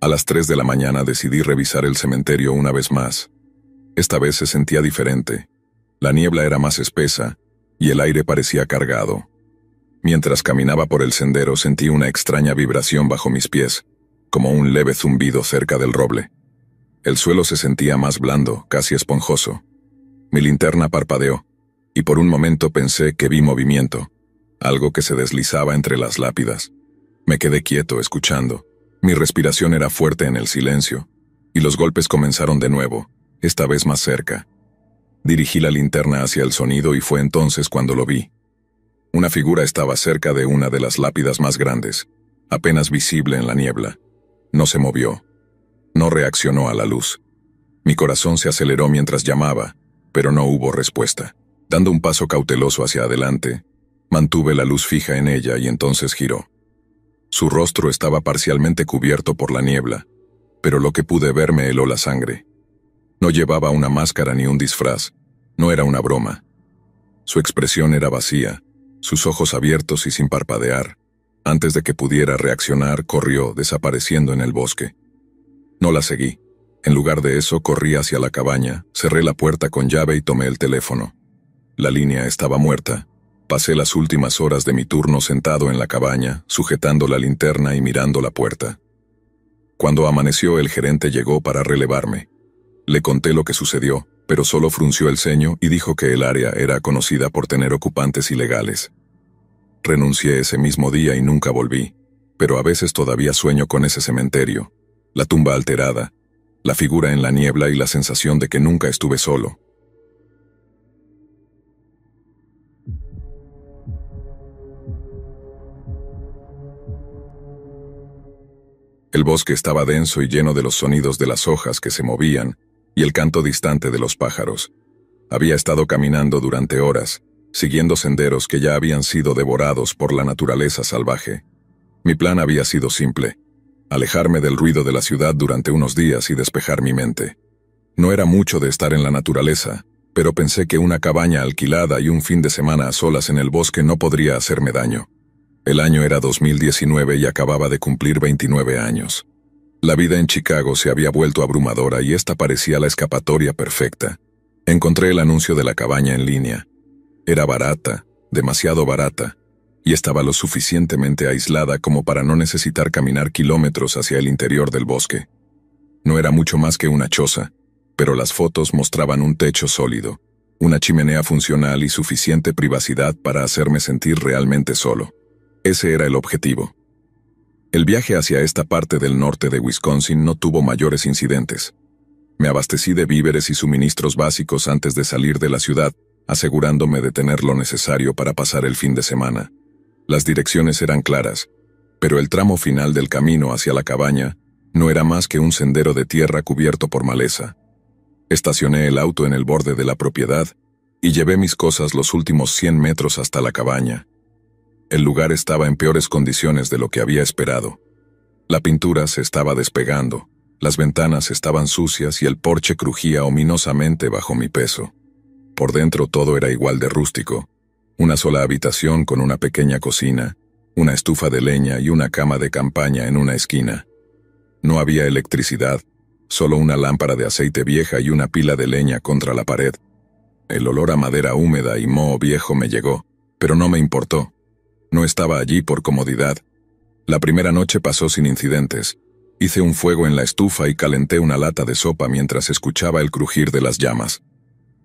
A: A las 3 de la mañana decidí revisar el cementerio una vez más. Esta vez se sentía diferente. La niebla era más espesa, y el aire parecía cargado. Mientras caminaba por el sendero sentí una extraña vibración bajo mis pies, como un leve zumbido cerca del roble. El suelo se sentía más blando, casi esponjoso. Mi linterna parpadeó, y por un momento pensé que vi movimiento, algo que se deslizaba entre las lápidas. Me quedé quieto, escuchando. Mi respiración era fuerte en el silencio, y los golpes comenzaron de nuevo, esta vez más cerca. Dirigí la linterna hacia el sonido y fue entonces cuando lo vi. Una figura estaba cerca de una de las lápidas más grandes, apenas visible en la niebla. No se movió. No reaccionó a la luz. Mi corazón se aceleró mientras llamaba, pero no hubo respuesta. Dando un paso cauteloso hacia adelante, mantuve la luz fija en ella y entonces giró. Su rostro estaba parcialmente cubierto por la niebla, pero lo que pude ver me heló la sangre. No llevaba una máscara ni un disfraz, No era una broma. Su expresión era vacía, sus ojos abiertos y sin parpadear. Antes de que pudiera reaccionar, corrió, desapareciendo en el bosque. No la seguí. En lugar de eso, corrí hacia la cabaña, cerré la puerta con llave y tomé el teléfono. La línea estaba muerta. Pasé las últimas horas de mi turno sentado en la cabaña, sujetando la linterna y mirando la puerta. Cuando amaneció, el gerente llegó para relevarme. Le conté lo que sucedió, pero solo frunció el ceño y dijo que el área era conocida por tener ocupantes ilegales. Renuncié ese mismo día y nunca volví, pero a veces todavía sueño con ese cementerio, la tumba alterada, la figura en la niebla y la sensación de que nunca estuve solo. El bosque estaba denso y lleno de los sonidos de las hojas que se movían y el canto distante de los pájaros. Había estado caminando durante horas, siguiendo senderos que ya habían sido devorados por la naturaleza salvaje. Mi plan había sido simple: alejarme del ruido de la ciudad durante unos días y despejar mi mente. No era mucho de estar en la naturaleza, pero pensé que una cabaña alquilada y un fin de semana a solas en el bosque no podría hacerme daño. El año era 2019 y acababa de cumplir 29 años. La vida en Chicago se había vuelto abrumadora y esta parecía la escapatoria perfecta. Encontré el anuncio de la cabaña en línea. Era barata, demasiado barata, y estaba lo suficientemente aislada como para no necesitar caminar kilómetros hacia el interior del bosque. No era mucho más que una choza, pero las fotos mostraban un techo sólido, una chimenea funcional y suficiente privacidad para hacerme sentir realmente solo. Ese era el objetivo. El viaje hacia esta parte del norte de Wisconsin no tuvo mayores incidentes. Me abastecí de víveres y suministros básicos antes de salir de la ciudad, asegurándome de tener lo necesario para pasar el fin de semana. Las direcciones eran claras, pero el tramo final del camino hacia la cabaña no era más que un sendero de tierra cubierto por maleza. Estacioné el auto en el borde de la propiedad y llevé mis cosas los últimos 100 metros hasta la cabaña. El lugar estaba en peores condiciones de lo que había esperado. La pintura se estaba despegando, las ventanas estaban sucias y el porche crujía ominosamente bajo mi peso. Por dentro todo era igual de rústico. Una sola habitación con una pequeña cocina, una estufa de leña y una cama de campaña en una esquina. No había electricidad, solo una lámpara de aceite vieja y una pila de leña contra la pared. El olor a madera húmeda y moho viejo me llegó, pero no me importó. No estaba allí por comodidad. La primera noche pasó sin incidentes. Hice un fuego en la estufa y calenté una lata de sopa mientras escuchaba el crujir de las llamas.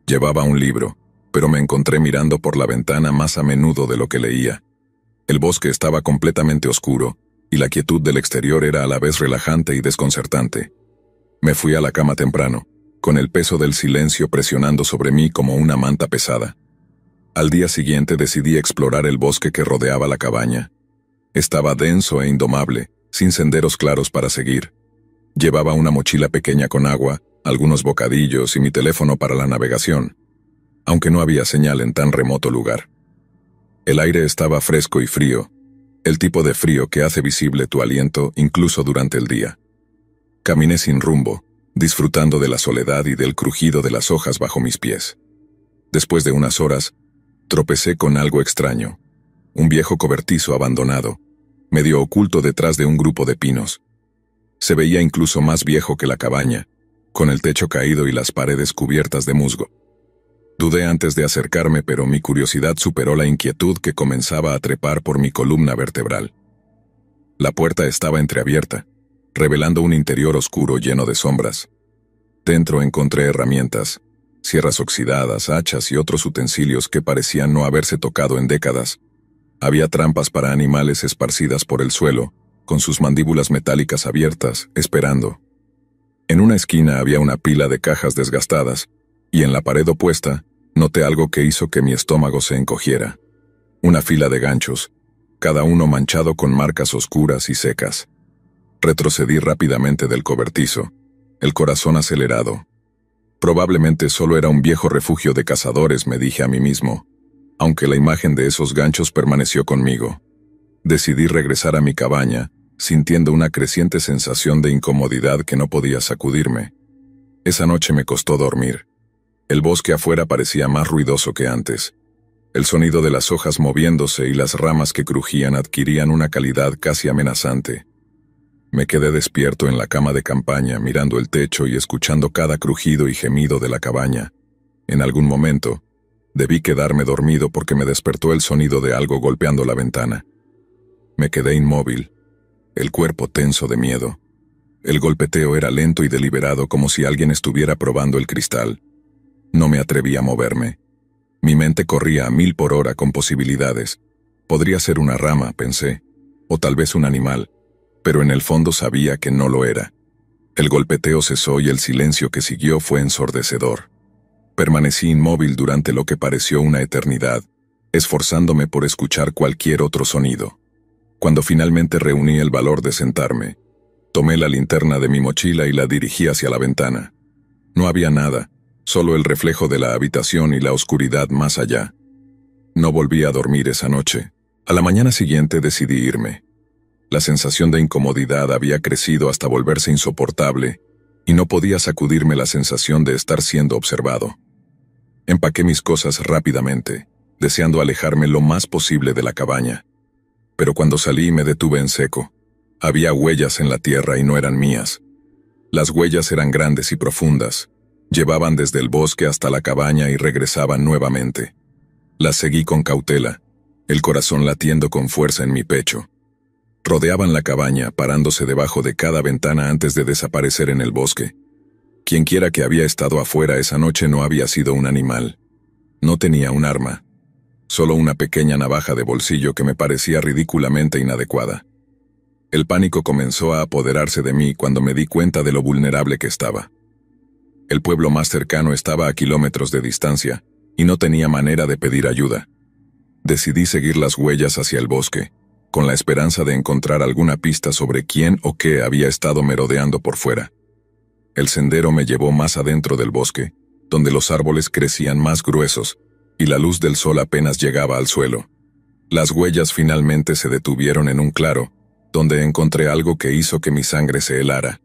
A: Llevaba un libro, pero me encontré mirando por la ventana más a menudo de lo que leía. El bosque estaba completamente oscuro, y la quietud del exterior era a la vez relajante y desconcertante. Me fui a la cama temprano, con el peso del silencio presionando sobre mí como una manta pesada. Al día siguiente decidí explorar el bosque que rodeaba la cabaña. Estaba denso e indomable, sin senderos claros para seguir. Llevaba una mochila pequeña con agua, algunos bocadillos y mi teléfono para la navegación, aunque no había señal en tan remoto lugar. El aire estaba fresco y frío, el tipo de frío que hace visible tu aliento incluso durante el día. Caminé sin rumbo, disfrutando de la soledad y del crujido de las hojas bajo mis pies. Después de unas horas, tropecé con algo extraño. Un viejo cobertizo abandonado, medio oculto detrás de un grupo de pinos. Se veía incluso más viejo que la cabaña, con el techo caído y las paredes cubiertas de musgo. Dudé antes de acercarme, pero mi curiosidad superó la inquietud que comenzaba a trepar por mi columna vertebral. La puerta estaba entreabierta, revelando un interior oscuro lleno de sombras. Dentro encontré herramientas, sierras oxidadas, hachas y otros utensilios que parecían no haberse tocado en décadas. Había trampas para animales esparcidas por el suelo, con sus mandíbulas metálicas abiertas, esperando. En una esquina había una pila de cajas desgastadas, y en la pared opuesta noté algo que hizo que mi estómago se encogiera. Una fila de ganchos, cada uno manchado con marcas oscuras y secas. Retrocedí rápidamente del cobertizo, el corazón acelerado. Probablemente solo era un viejo refugio de cazadores, me dije a mí mismo, aunque la imagen de esos ganchos permaneció conmigo. Decidí regresar a mi cabaña, sintiendo una creciente sensación de incomodidad que no podía sacudirme. Esa noche me costó dormir. El bosque afuera parecía más ruidoso que antes. El sonido de las hojas moviéndose y las ramas que crujían adquirían una calidad casi amenazante. Me quedé despierto en la cama de campaña, mirando el techo y escuchando cada crujido y gemido de la cabaña. En algún momento, debí quedarme dormido porque me despertó el sonido de algo golpeando la ventana. Me quedé inmóvil, el cuerpo tenso de miedo. El golpeteo era lento y deliberado, como si alguien estuviera probando el cristal. No me atreví a moverme. Mi mente corría a 1000 por hora con posibilidades. Podría ser una rama, pensé, o tal vez un animal, pero en el fondo sabía que no lo era. El golpeteo cesó y el silencio que siguió fue ensordecedor. Permanecí inmóvil durante lo que pareció una eternidad, esforzándome por escuchar cualquier otro sonido. Cuando finalmente reuní el valor de sentarme, tomé la linterna de mi mochila y la dirigí hacia la ventana. No había nada, solo el reflejo de la habitación y la oscuridad más allá. No volví a dormir esa noche. A la mañana siguiente decidí irme. La sensación de incomodidad había crecido hasta volverse insoportable, y no podía sacudirme la sensación de estar siendo observado. Empaqué mis cosas rápidamente, deseando alejarme lo más posible de la cabaña. Pero cuando salí me detuve en seco. Había huellas en la tierra y no eran mías. Las huellas eran grandes y profundas. Llevaban desde el bosque hasta la cabaña y regresaban nuevamente. Las seguí con cautela, el corazón latiendo con fuerza en mi pecho. Rodeaban la cabaña, parándose debajo de cada ventana antes de desaparecer en el bosque. Quienquiera que había estado afuera esa noche no había sido un animal. No tenía un arma, solo una pequeña navaja de bolsillo que me parecía ridículamente inadecuada. El pánico comenzó a apoderarse de mí cuando me di cuenta de lo vulnerable que estaba. El pueblo más cercano estaba a kilómetros de distancia, y no tenía manera de pedir ayuda. Decidí seguir las huellas hacia el bosque, con la esperanza de encontrar alguna pista sobre quién o qué había estado merodeando por fuera. El sendero me llevó más adentro del bosque, donde los árboles crecían más gruesos, y la luz del sol apenas llegaba al suelo. Las huellas finalmente se detuvieron en un claro, donde encontré algo que hizo que mi sangre se helara.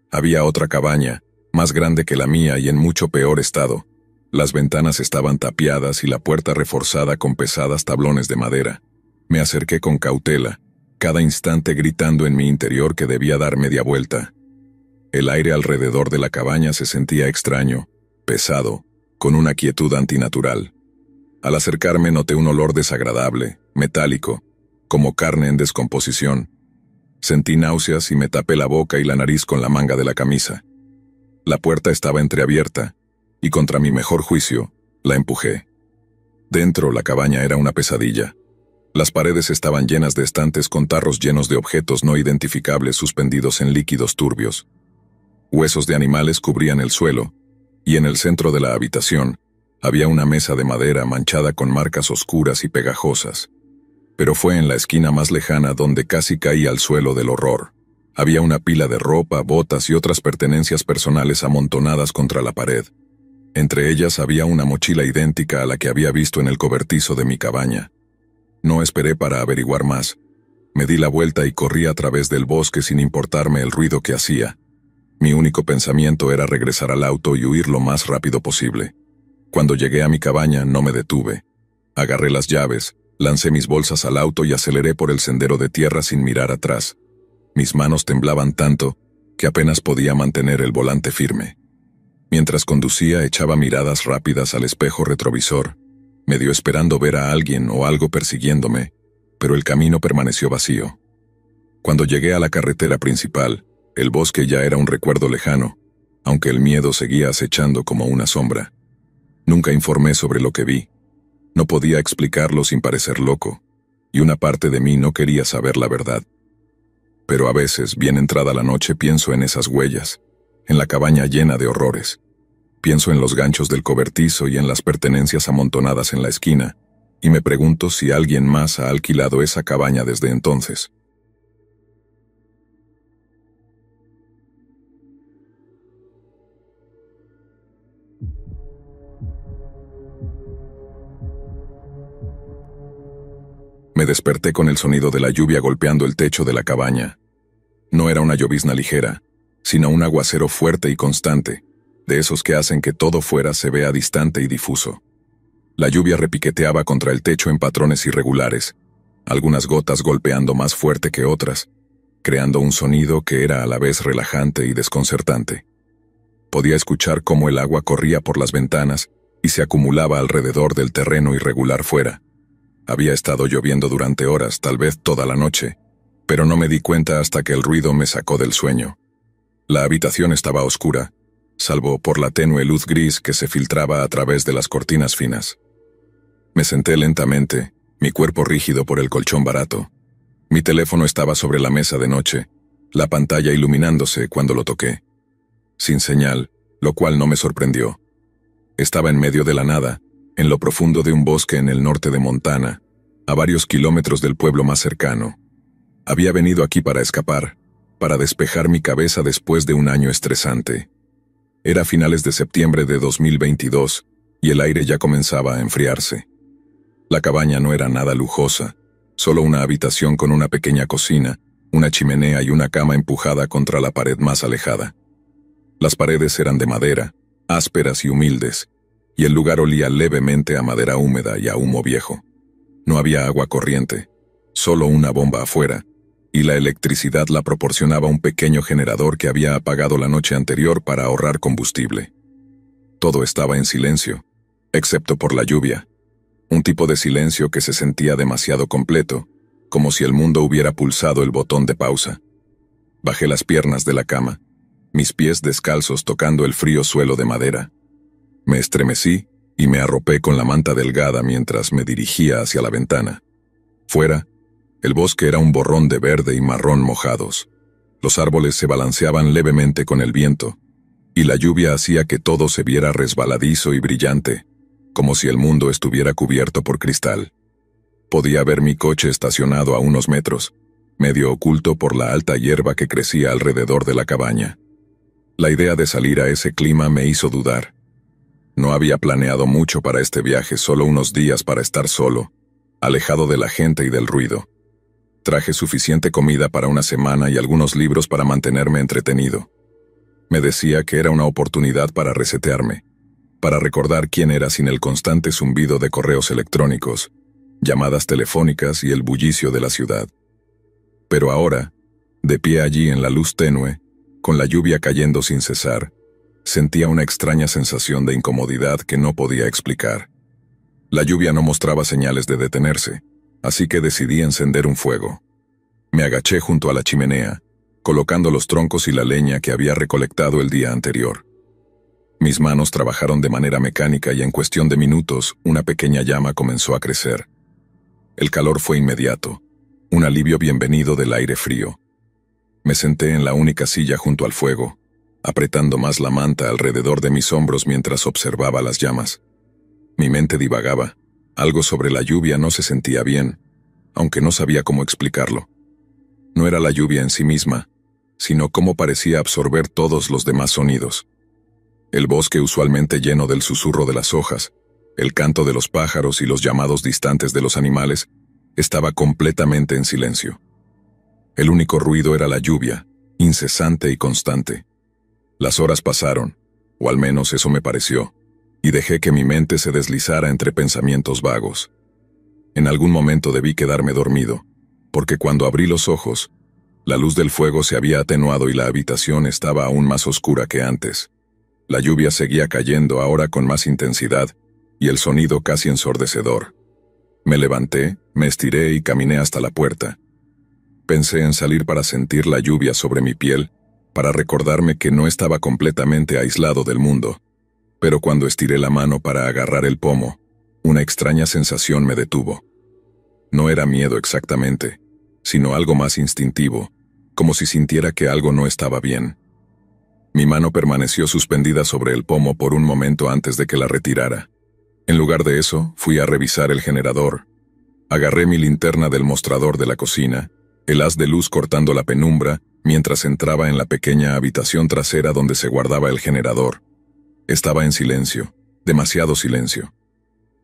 A: Había otra cabaña, más grande que la mía y en mucho peor estado. Las ventanas estaban tapiadas y la puerta reforzada con pesadas tablones de madera. Me acerqué con cautela, cada instante gritando en mi interior que debía dar media vuelta. El aire alrededor de la cabaña se sentía extraño, pesado, con una quietud antinatural. Al acercarme noté un olor desagradable, metálico, como carne en descomposición. Sentí náuseas y me tapé la boca y la nariz con la manga de la camisa. La puerta estaba entreabierta, y contra mi mejor juicio, la empujé. Dentro, la cabaña era una pesadilla. Las paredes estaban llenas de estantes con tarros llenos de objetos no identificables suspendidos en líquidos turbios. Huesos de animales cubrían el suelo, y en el centro de la habitación había una mesa de madera manchada con marcas oscuras y pegajosas. Pero fue en la esquina más lejana donde casi caí al suelo del horror. Había una pila de ropa, botas y otras pertenencias personales amontonadas contra la pared. Entre ellas había una mochila idéntica a la que había visto en el cobertizo de mi cabaña. No esperé para averiguar más. Me di la vuelta y corrí a través del bosque sin importarme el ruido que hacía. Mi único pensamiento era regresar al auto y huir lo más rápido posible. Cuando llegué a mi cabaña no me detuve. Agarré las llaves, lancé mis bolsas al auto y aceleré por el sendero de tierra sin mirar atrás. Mis manos temblaban tanto que apenas podía mantener el volante firme. Mientras conducía echaba miradas rápidas al espejo retrovisor, medio esperando ver a alguien o algo persiguiéndome, pero el camino permaneció vacío. Cuando llegué a la carretera principal, el bosque ya era un recuerdo lejano, aunque el miedo seguía acechando como una sombra. Nunca informé sobre lo que vi. No podía explicarlo sin parecer loco, y una parte de mí no quería saber la verdad. Pero a veces, bien entrada la noche, pienso en esas huellas, en la cabaña llena de horrores. Pienso en los ganchos del cobertizo y en las pertenencias amontonadas en la esquina, y me pregunto si alguien más ha alquilado esa cabaña desde entonces. Me desperté con el sonido de la lluvia golpeando el techo de la cabaña. No era una llovizna ligera, sino un aguacero fuerte y constante, de esos que hacen que todo fuera se vea distante y difuso. La lluvia repiqueteaba contra el techo en patrones irregulares, algunas gotas golpeando más fuerte que otras, creando un sonido que era a la vez relajante y desconcertante. Podía escuchar cómo el agua corría por las ventanas y se acumulaba alrededor del terreno irregular fuera. Había estado lloviendo durante horas, tal vez toda la noche, pero no me di cuenta hasta que el ruido me sacó del sueño. La habitación estaba oscura, salvo por la tenue luz gris que se filtraba a través de las cortinas finas. Me senté lentamente, mi cuerpo rígido por el colchón barato. Mi teléfono estaba sobre la mesa de noche, la pantalla iluminándose cuando lo toqué. Sin señal, lo cual no me sorprendió. Estaba en medio de la nada, en lo profundo de un bosque en el norte de Montana, a varios kilómetros del pueblo más cercano. Había venido aquí para escapar, para despejar mi cabeza después de un año estresante. Era finales de septiembre de 2022, y el aire ya comenzaba a enfriarse. La cabaña no era nada lujosa, solo una habitación con una pequeña cocina, una chimenea y una cama empujada contra la pared más alejada. Las paredes eran de madera, ásperas y humildes, y el lugar olía levemente a madera húmeda y a humo viejo. No había agua corriente, solo una bomba afuera, y la electricidad la proporcionaba un pequeño generador que había apagado la noche anterior para ahorrar combustible. Todo estaba en silencio, excepto por la lluvia, un tipo de silencio que se sentía demasiado completo, como si el mundo hubiera pulsado el botón de pausa. Bajé las piernas de la cama, mis pies descalzos tocando el frío suelo de madera. Me estremecí y me arropé con la manta delgada mientras me dirigía hacia la ventana. Fuera, el bosque era un borrón de verde y marrón mojados. Los árboles se balanceaban levemente con el viento, y la lluvia hacía que todo se viera resbaladizo y brillante, como si el mundo estuviera cubierto por cristal. Podía ver mi coche estacionado a unos metros, medio oculto por la alta hierba que crecía alrededor de la cabaña. La idea de salir a ese clima me hizo dudar. No había planeado mucho para este viaje, solo unos días para estar solo, alejado de la gente y del ruido. Traje suficiente comida para una semana y algunos libros para mantenerme entretenido. Me decía que era una oportunidad para resetearme, para recordar quién era sin el constante zumbido de correos electrónicos, llamadas telefónicas y el bullicio de la ciudad. Pero ahora, de pie allí en la luz tenue, con la lluvia cayendo sin cesar, sentía una extraña sensación de incomodidad que no podía explicar. La lluvia no mostraba señales de detenerse, así que decidí encender un fuego. Me agaché junto a la chimenea, colocando los troncos y la leña que había recolectado el día anterior. Mis manos trabajaron de manera mecánica y en cuestión de minutos una pequeña llama comenzó a crecer. El calor fue inmediato, un alivio bienvenido del aire frío. Me senté en la única silla junto al fuego, apretando más la manta alrededor de mis hombros mientras observaba las llamas. Mi mente divagaba. Algo sobre la lluvia no se sentía bien, aunque no sabía cómo explicarlo. No era la lluvia en sí misma, sino cómo parecía absorber todos los demás sonidos. El bosque usualmente lleno del susurro de las hojas, el canto de los pájaros y los llamados distantes de los animales, estaba completamente en silencio. El único ruido era la lluvia, incesante y constante. Las horas pasaron, o al menos eso me pareció, y dejé que mi mente se deslizara entre pensamientos vagos. En algún momento debí quedarme dormido, porque cuando abrí los ojos, la luz del fuego se había atenuado y la habitación estaba aún más oscura que antes. La lluvia seguía cayendo ahora con más intensidad, y el sonido casi ensordecedor. Me levanté, me estiré y caminé hasta la puerta. Pensé en salir para sentir la lluvia sobre mi piel, para recordarme que no estaba completamente aislado del mundo. Pero cuando estiré la mano para agarrar el pomo, una extraña sensación me detuvo. No era miedo exactamente, sino algo más instintivo, como si sintiera que algo no estaba bien. Mi mano permaneció suspendida sobre el pomo por un momento antes de que la retirara. En lugar de eso, fui a revisar el generador. Agarré mi linterna del mostrador de la cocina, el haz de luz cortando la penumbra, mientras entraba en la pequeña habitación trasera donde se guardaba el generador. Estaba en silencio, demasiado silencio.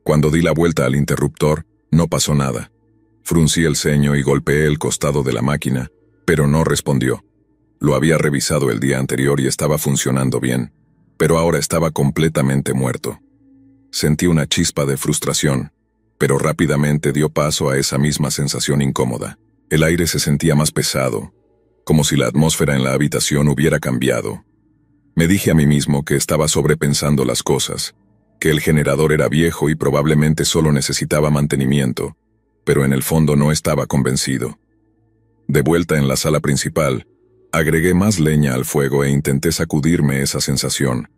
A: Cuando di la vuelta al interruptor, no pasó nada. Fruncí el ceño y golpeé el costado de la máquina, pero no respondió. Lo había revisado el día anterior y estaba funcionando bien. pero ahora estaba completamente muerto. Sentí una chispa de frustración, pero rápidamente dio paso a esa misma sensación incómoda. El aire se sentía más pesado, como si la atmósfera en la habitación hubiera cambiado. Me dije a mí mismo que estaba sobrepensando las cosas, que el generador era viejo y probablemente solo necesitaba mantenimiento, pero en el fondo no estaba convencido. De vuelta en la sala principal, agregué más leña al fuego e intenté sacudirme esa sensación.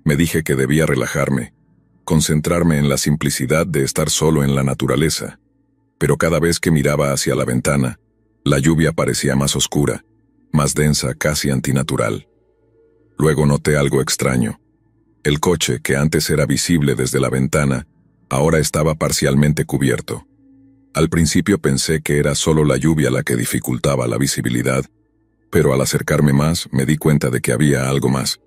A: Me dije que debía relajarme, concentrarme en la simplicidad de estar solo en la naturaleza, pero cada vez que miraba hacia la ventana, la lluvia parecía más oscura, más densa, casi antinatural. Luego noté algo extraño. El coche, que antes era visible desde la ventana, ahora estaba parcialmente cubierto. Al principio pensé que era solo la lluvia la que dificultaba la visibilidad, pero al acercarme más me di cuenta de que había algo más.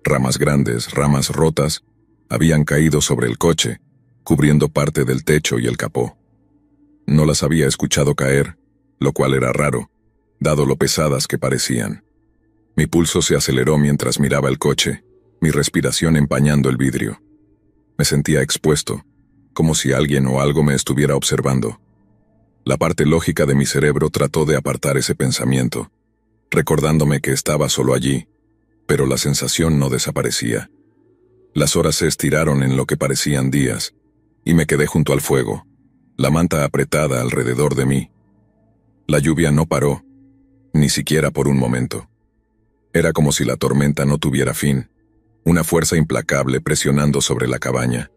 A: Ramas grandes, ramas rotas, habían caído sobre el coche, cubriendo parte del techo y el capó. No las había escuchado caer, lo cual era raro, dado lo pesadas que parecían. Mi pulso se aceleró mientras miraba el coche, mi respiración empañando el vidrio. Me sentía expuesto, como si alguien o algo me estuviera observando. La parte lógica de mi cerebro trató de apartar ese pensamiento, recordándome que estaba solo allí, pero la sensación no desaparecía. Las horas se estiraron en lo que parecían días, y me quedé junto al fuego, la manta apretada alrededor de mí. La lluvia no paró, ni siquiera por un momento. Era como si la tormenta no tuviera fin, una fuerza implacable presionando sobre la cabaña.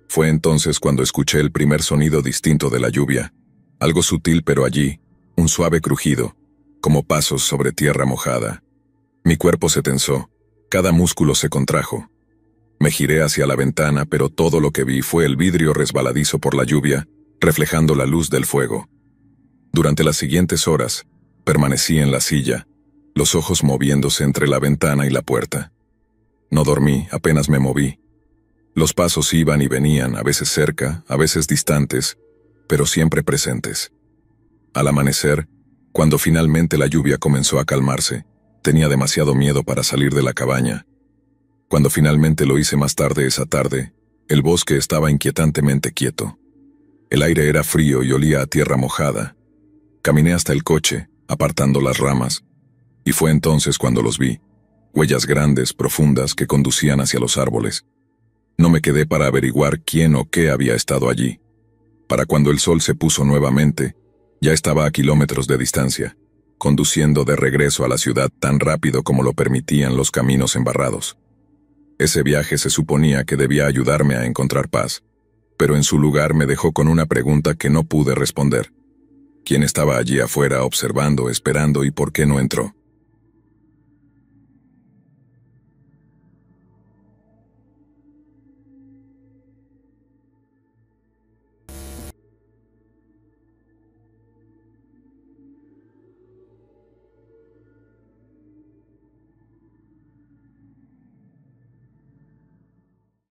A: Fue entonces cuando escuché el primer sonido distinto de la lluvia, algo sutil pero allí, un suave crujido, como pasos sobre tierra mojada. Mi cuerpo se tensó, cada músculo se contrajo. Me giré hacia la ventana, pero todo lo que vi fue el vidrio resbaladizo por la lluvia, reflejando la luz del fuego. Durante las siguientes horas, permanecí en la silla, los ojos moviéndose entre la ventana y la puerta. No dormí, apenas me moví. Los pasos iban y venían, a veces cerca, a veces distantes, pero siempre presentes. Al amanecer, cuando finalmente la lluvia comenzó a calmarse, tenía demasiado miedo para salir de la cabaña. Cuando finalmente lo hice más tarde esa tarde, el bosque estaba inquietantemente quieto. El aire era frío y olía a tierra mojada. Caminé hasta el coche, apartando las ramas, y fue entonces cuando los vi, huellas grandes, profundas, que conducían hacia los árboles. No me quedé para averiguar quién o qué había estado allí. Para cuando el sol se puso nuevamente, ya estaba a kilómetros de distancia, conduciendo de regreso a la ciudad tan rápido como lo permitían los caminos embarrados. Ese viaje se suponía que debía ayudarme a encontrar paz, pero en su lugar me dejó con una pregunta que no pude responder. ¿Quién estaba allí afuera observando, esperando y por qué no entró?